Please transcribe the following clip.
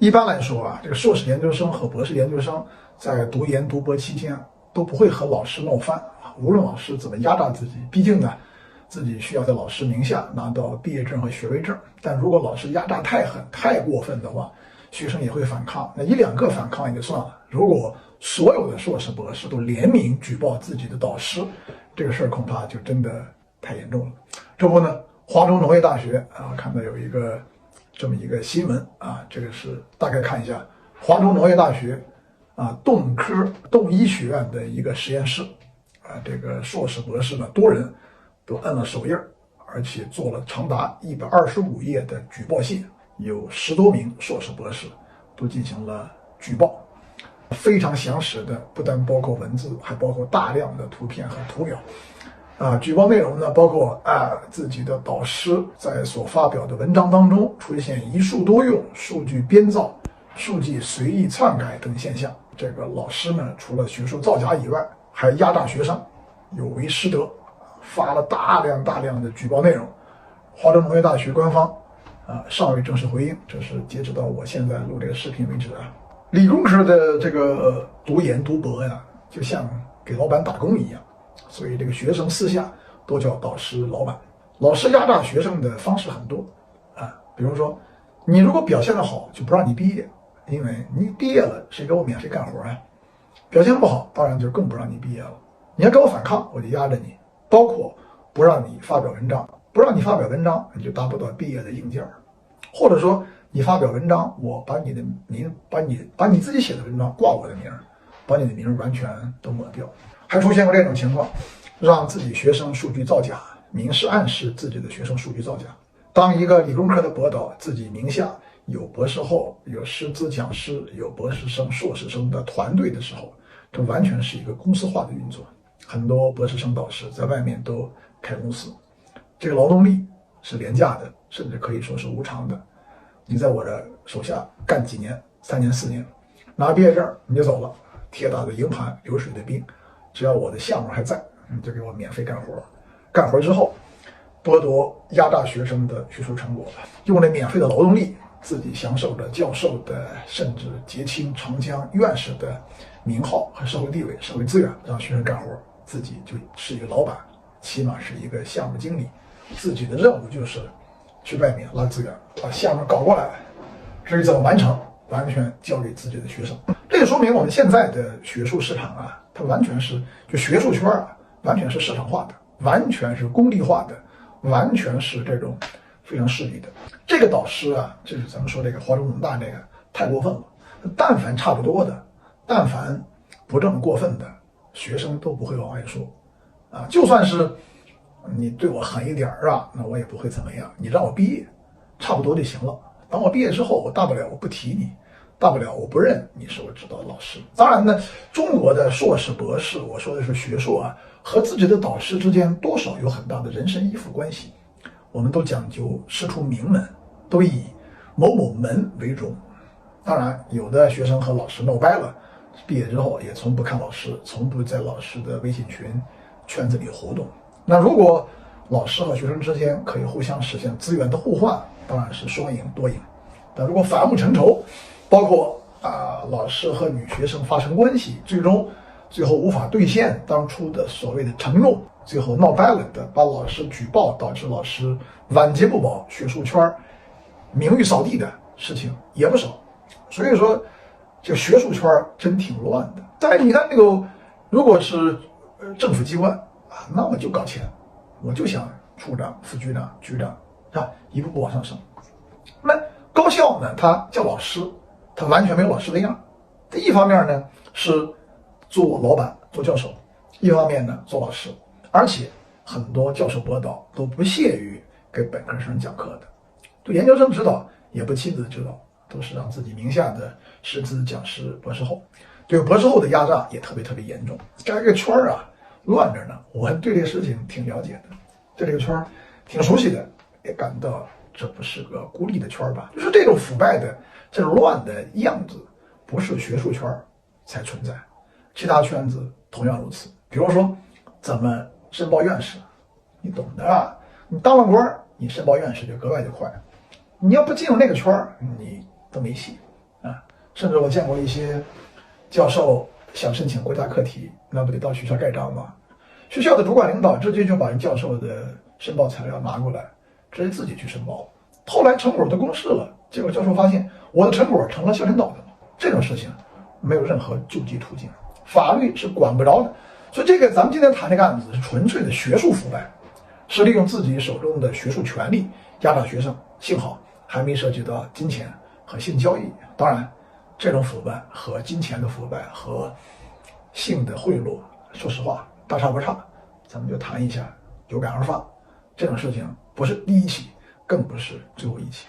一般来说啊，这个硕士研究生和博士研究生在读研读博期间都不会和老师闹翻啊，无论老师怎么压榨自己，毕竟呢，自己需要在老师名下拿到毕业证和学位证。但如果老师压榨太狠、太过分的话，学生也会反抗。那一两个反抗也就算了，如果所有的硕士博士都联名举报自己的导师，这个事儿恐怕就真的太严重了。这不呢，华中农业大学啊，看到有这么一个新闻啊，这个是大概看一下华中农业大学啊动医学院的一个实验室啊，这个硕士博士呢多人都摁了手印，而且做了长达125页的举报信，有10多名硕士博士都进行了举报。非常详实的，不但包括文字，还包括大量的图片和图表。举报内容呢，包括自己的导师在所发表的文章当中出现一术多用、数据编造、数据随意篡改等现象。这个老师呢，除了学术造假以外，还压榨学生，有违师德，发了大量的举报内容。华中农业大学官方尚未正式回应，这是截止到我现在录这个视频为止啊。理工科的这个读研读博呀，就像给老板打工一样，所以这个学生私下都叫导师老板。老师压榨学生的方式很多比如说你如果表现得好，就不让你毕业，因为你毕业了谁给我免费干活啊？表现不好，当然就更不让你毕业了。你要跟我反抗，我就压着你，包括不让你发表文章，不让你发表文章，你就达不到毕业的硬件，或者说你发表文章，我把你的名，把你自己写的文章挂我的名，把你的名完全都抹掉。还出现过这种情况，让自己学生数据造假，明示暗示自己的学生数据造假。当一个理工科的博导自己名下有博士后、有师资讲师、有博士生、硕士生的团队的时候，这完全是一个公司化的运作。很多博士生导师在外面都开公司，这个劳动力是廉价的，甚至可以说是无偿的。你在我的手下干几年，3年4年，拿毕业证你就走了，铁打的营盘流水的兵，只要我的项目还在，你就给我免费干活。干活之后剥夺压榨学生的学术成果，用了免费的劳动力，自己享受着教授的甚至结清长江院士的名号和社会地位、社会资源，让学生干活，自己就是一个老板，起码是一个项目经理，自己的任务就是去外面拉资源，把项目搞过来，至于怎么完成，完全交给自己的学生。这就说明我们现在的学术市场它完全是就学术圈完全是市场化的，完全是功利化的，完全是这种非常势利的。这个导师就是咱们说这个华中农大这个太过分了。但凡差不多的，但凡不这么过分的，学生都不会往外说就算是你对我狠一点那我也不会怎么样。你让我毕业，差不多就行了。等我毕业之后，我大不了我不提你，大不了我不认你是我指导的老师。当然呢，中国的硕士博士，我说的是学术和自己的导师之间多少有很大的人身依附关系。我们都讲究师出名门，都以某某门为荣。当然，有的学生和老师闹掰了，毕业之后也从不看老师，从不在老师的微信群圈子里活动。那如果老师和学生之间可以互相实现资源的互换，当然是双赢多赢。但如果反目成仇，包括老师和女学生发生关系，最后无法兑现当初的所谓的承诺，最后闹掰了的，把老师举报，导致老师晚节不保，学术圈名誉扫地的事情也不少。所以说这个学术圈真挺乱的。但你看那个，如果是政府机关那我就搞钱，我就想处长、副局长、局长一步步往上升。那高校呢，他叫老师，他完全没有老师的样。这一方面呢是做老板、做教授，一方面呢做老师，而且很多教授博导都不屑于给本科生讲课的，对研究生指导也不亲自指导，都是让自己名下的师资讲师、博士后。对博士后的压榨也特别严重。这个圈乱着呢，我对这个事情挺了解的，对这个圈挺熟悉的，也感到这不是个孤立的圈吧？就是这种腐败的、这种乱的样子，不是学术圈才存在，其他圈子同样如此。比如说，怎么申报院士，你懂的你当了官，你申报院士就格外的快。你要不进入那个圈你都没戏啊。甚至我见过一些教授想申请国家课题，那不得到学校盖章吗？学校的主管领导直接就把人教授的申报材料拿过来，直接自己去申报。后来成果都公示了，结果教授发现我的成果成了校领导的，这种事情没有任何救济途径，法律是管不着的。所以这个咱们今天谈这个案子是纯粹的学术腐败，是利用自己手中的学术权力压榨学生，幸好还没涉及到金钱和性交易。当然这种腐败和金钱的腐败和性的贿赂，说实话大差不差，咱们就谈一下，有感而发。这种事情不是第一起，更不是最后一起。